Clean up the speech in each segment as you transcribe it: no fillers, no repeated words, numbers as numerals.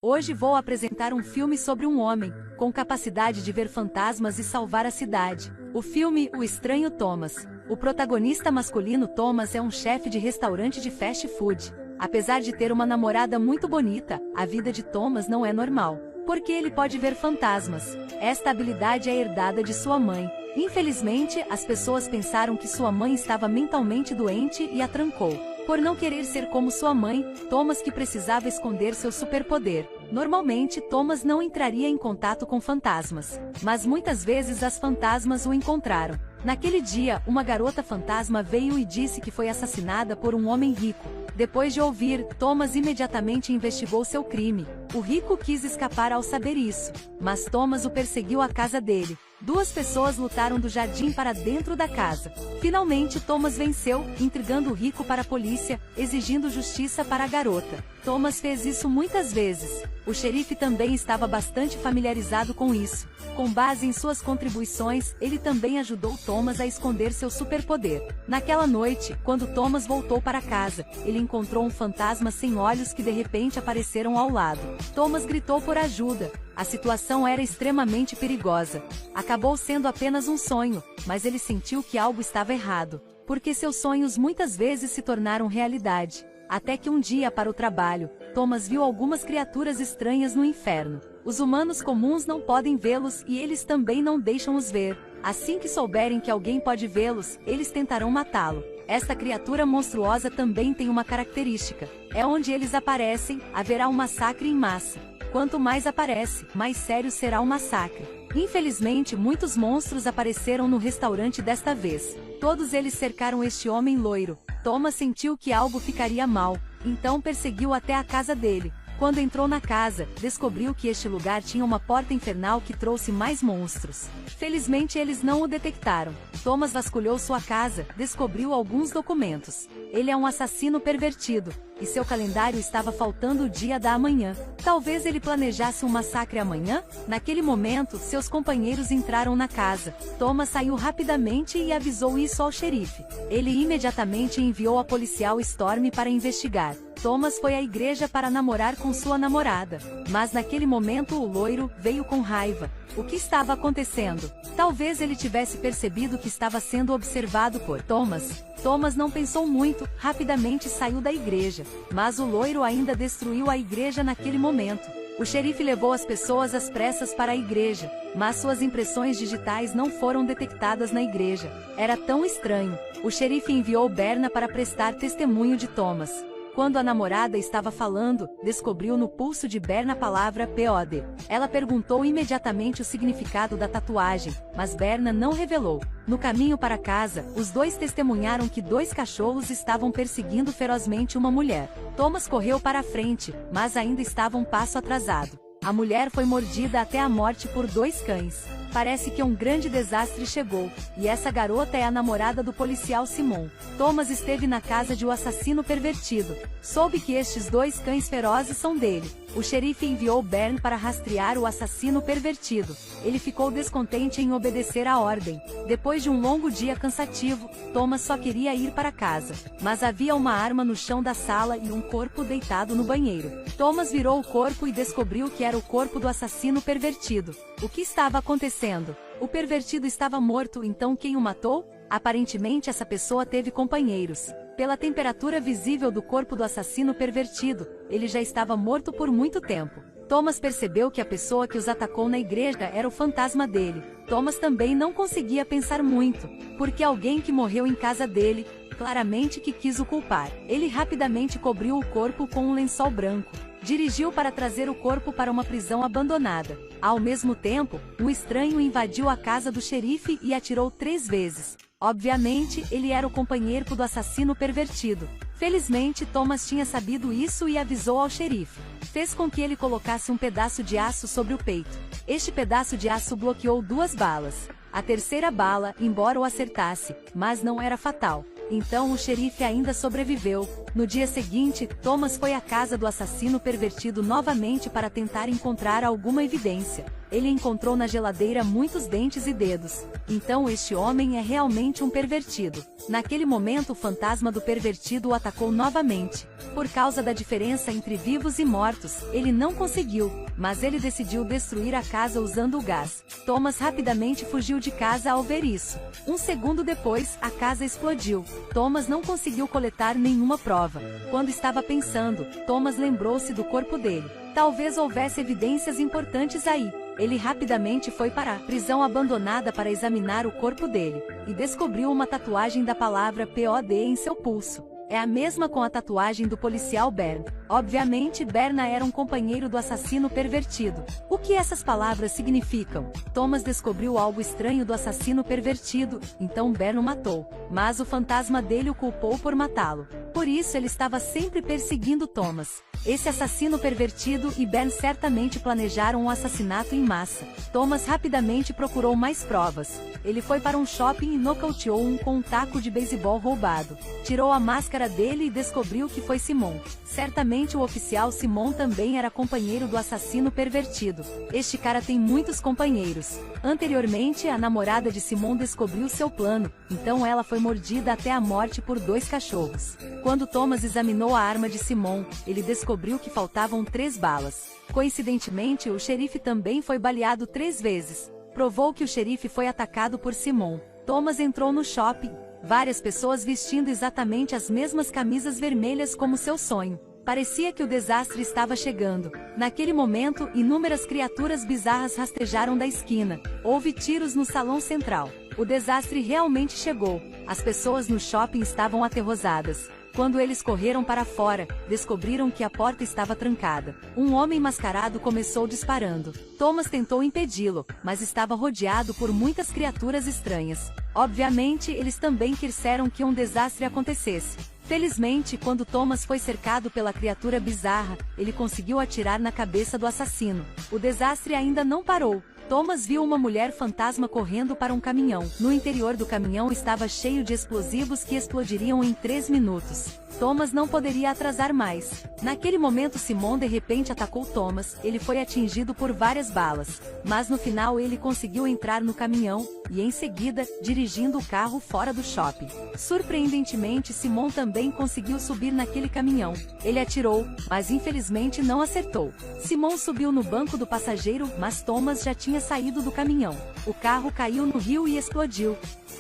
Hoje vou apresentar um filme sobre um homem, com capacidade de ver fantasmas e salvar a cidade. O filme O Estranho Thomas. O protagonista masculino Thomas é um chefe de restaurante de fast food. Apesar de ter uma namorada muito bonita, a vida de Thomas não é normal, porque ele pode ver fantasmas. Esta habilidade é herdada de sua mãe. Infelizmente, as pessoas pensaram que sua mãe estava mentalmente doente e a trancou. Por não querer ser como sua mãe, Thomas que precisava esconder seu superpoder. Normalmente, Thomas não entraria em contato com fantasmas, mas muitas vezes as fantasmas o encontraram. Naquele dia, uma garota fantasma veio e disse que foi assassinada por um homem rico. Depois de ouvir, Thomas imediatamente investigou seu crime. O rico quis escapar ao saber isso, mas Thomas o perseguiu à casa dele. Duas pessoas lutaram do jardim para dentro da casa. Finalmente, Thomas venceu, entregando o rico para a polícia, exigindo justiça para a garota. Thomas fez isso muitas vezes. O xerife também estava bastante familiarizado com isso. Com base em suas contribuições, ele também ajudou Thomas a esconder seu superpoder. Naquela noite, quando Thomas voltou para casa, ele encontrou um fantasma sem olhos que de repente apareceram ao lado. Thomas gritou por ajuda. A situação era extremamente perigosa. Acabou sendo apenas um sonho, mas ele sentiu que algo estava errado, porque seus sonhos muitas vezes se tornaram realidade. Até que um dia, para o trabalho, Thomas viu algumas criaturas estranhas no inferno. Os humanos comuns não podem vê-los e eles também não deixam-os ver. Assim que souberem que alguém pode vê-los, eles tentarão matá-lo. Esta criatura monstruosa também tem uma característica. É onde eles aparecem, haverá um massacre em massa. Quanto mais aparece, mais sério será o massacre. Infelizmente, muitos monstros apareceram no restaurante desta vez. Todos eles cercaram este homem loiro. Thomas sentiu que algo ficaria mal, então perseguiu até a casa dele. Quando entrou na casa, descobriu que este lugar tinha uma porta infernal que trouxe mais monstros. Felizmente eles não o detectaram. Thomas vasculhou sua casa, descobriu alguns documentos. Ele é um assassino pervertido, e seu calendário estava faltando o dia da amanhã. Talvez ele planejasse um massacre amanhã? Naquele momento, seus companheiros entraram na casa. Thomas saiu rapidamente e avisou isso ao xerife. Ele imediatamente enviou a policial Storm para investigar. Thomas foi à igreja para namorar com sua namorada, mas naquele momento o loiro veio com raiva. O que estava acontecendo? Talvez ele tivesse percebido que estava sendo observado por Thomas. Thomas não pensou muito, rapidamente saiu da igreja, mas o loiro ainda destruiu a igreja naquele momento. O xerife levou as pessoas às pressas para a igreja, mas suas impressões digitais não foram detectadas na igreja. Era tão estranho. O xerife enviou Berna para prestar testemunho de Thomas. Quando a namorada estava falando, descobriu no pulso de Berna a palavra POD. Ela perguntou imediatamente o significado da tatuagem, mas Berna não revelou. No caminho para casa, os dois testemunharam que dois cachorros estavam perseguindo ferozmente uma mulher. Thomas correu para a frente, mas ainda estava um passo atrasado. A mulher foi mordida até a morte por dois cães. Parece que um grande desastre chegou, e essa garota é a namorada do policial Simon. Thomas esteve na casa de um assassino pervertido. Soube que estes dois cães ferozes são dele. O xerife enviou Bern para rastrear o assassino pervertido. Ele ficou descontente em obedecer à ordem. Depois de um longo dia cansativo, Thomas só queria ir para casa. Mas havia uma arma no chão da sala e um corpo deitado no banheiro. Thomas virou o corpo e descobriu que era o corpo do assassino pervertido. O que estava acontecendo? O pervertido estava morto, então quem o matou? Aparentemente essa pessoa teve companheiros. Pela temperatura visível do corpo do assassino pervertido, ele já estava morto por muito tempo. Thomas percebeu que a pessoa que os atacou na igreja era o fantasma dele. Thomas também não conseguia pensar muito, porque alguém que morreu em casa dele, claramente que quis o culpar. Ele rapidamente cobriu o corpo com um lençol branco. Dirigiu para trazer o corpo para uma prisão abandonada. Ao mesmo tempo, um estranho invadiu a casa do xerife e atirou 3 vezes. Obviamente, ele era o companheiro do assassino pervertido. Felizmente, Thomas tinha sabido isso e avisou ao xerife. Fez com que ele colocasse um pedaço de aço sobre o peito. Este pedaço de aço bloqueou 2 balas. A terceira bala, embora o acertasse, mas não era fatal. Então o xerife ainda sobreviveu. No dia seguinte, Thomas foi à casa do assassino pervertido novamente para tentar encontrar alguma evidência. Ele encontrou na geladeira muitos dentes e dedos. Então este homem é realmente um pervertido. Naquele momento o fantasma do pervertido o atacou novamente. Por causa da diferença entre vivos e mortos, ele não conseguiu, mas ele decidiu destruir a casa usando o gás. Thomas rapidamente fugiu de casa ao ver isso. Um segundo depois, a casa explodiu. Thomas não conseguiu coletar nenhuma prova. Quando estava pensando, Thomas lembrou-se do corpo dele. Talvez houvesse evidências importantes aí. Ele rapidamente foi para a prisão abandonada para examinar o corpo dele, e descobriu uma tatuagem da palavra POD em seu pulso. É a mesma com a tatuagem do policial Bern. Obviamente, Berna era um companheiro do assassino pervertido. O que essas palavras significam? Thomas descobriu algo estranho do assassino pervertido, então Bern o matou. Mas o fantasma dele o culpou por matá-lo. Por isso ele estava sempre perseguindo Thomas. Esse assassino pervertido e Bern certamente planejaram um assassinato em massa. Thomas rapidamente procurou mais provas. Ele foi para um shopping e nocauteou um com um taco de beisebol roubado. Tirou a máscara dele e descobriu que foi Simon. Certamente o oficial Simon também era companheiro do assassino pervertido. Este cara tem muitos companheiros. Anteriormente, a namorada de Simon descobriu seu plano, então ela foi mordida até a morte por 2 cachorros. Quando Thomas examinou a arma de Simon, ele descobriu que faltavam 3 balas. Coincidentemente, o xerife também foi baleado 3 vezes. Provou que o xerife foi atacado por Simon. Thomas entrou no shopping. Várias pessoas vestindo exatamente as mesmas camisas vermelhas como seu sonho. Parecia que o desastre estava chegando. Naquele momento, inúmeras criaturas bizarras rastejaram da esquina. Houve tiros no salão central. O desastre realmente chegou. As pessoas no shopping estavam aterrorizadas. Quando eles correram para fora, descobriram que a porta estava trancada. Um homem mascarado começou disparando. Thomas tentou impedi-lo, mas estava rodeado por muitas criaturas estranhas. Obviamente, eles também quiseram que um desastre acontecesse. Felizmente, quando Thomas foi cercado pela criatura bizarra, ele conseguiu atirar na cabeça do assassino. O desastre ainda não parou. Thomas viu uma mulher fantasma correndo para um caminhão. No interior do caminhão estava cheio de explosivos que explodiriam em 3 minutos. Thomas não poderia atrasar mais. Naquele momento Simon de repente atacou Thomas, ele foi atingido por várias balas. Mas no final ele conseguiu entrar no caminhão, e em seguida, dirigindo o carro fora do shopping. Surpreendentemente Simon também conseguiu subir naquele caminhão. Ele atirou, mas infelizmente não acertou. Simon subiu no banco do passageiro, mas Thomas já tinha saído do caminhão. O carro caiu no rio e explodiu.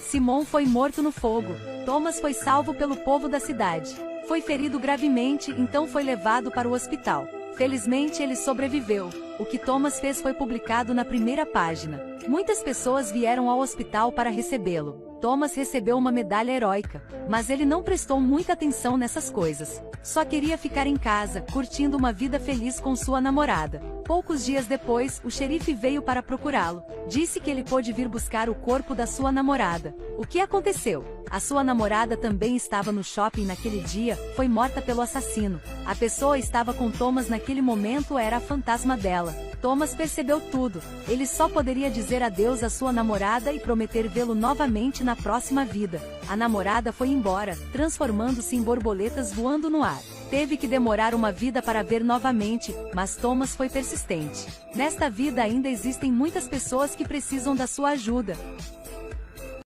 Simon foi morto no fogo. Thomas foi salvo pelo povo da cidade. Foi ferido gravemente, então foi levado para o hospital. Felizmente ele sobreviveu. O que Thomas fez foi publicado na primeira página. Muitas pessoas vieram ao hospital para recebê-lo. Thomas recebeu uma medalha heróica, mas ele não prestou muita atenção nessas coisas. Só queria ficar em casa, curtindo uma vida feliz com sua namorada. Poucos dias depois, o xerife veio para procurá-lo. Disse que ele pôde vir buscar o corpo da sua namorada. O que aconteceu? A sua namorada também estava no shopping naquele dia, foi morta pelo assassino. A pessoa estava com Thomas naquele momento era a fantasma dela. Thomas percebeu tudo. Ele só poderia dizer adeus à sua namorada e prometer vê-lo novamente na próxima vida. A namorada foi embora, transformando-se em borboletas voando no ar. Teve que demorar uma vida para ver novamente, mas Thomas foi persistente. Nesta vida ainda existem muitas pessoas que precisam da sua ajuda.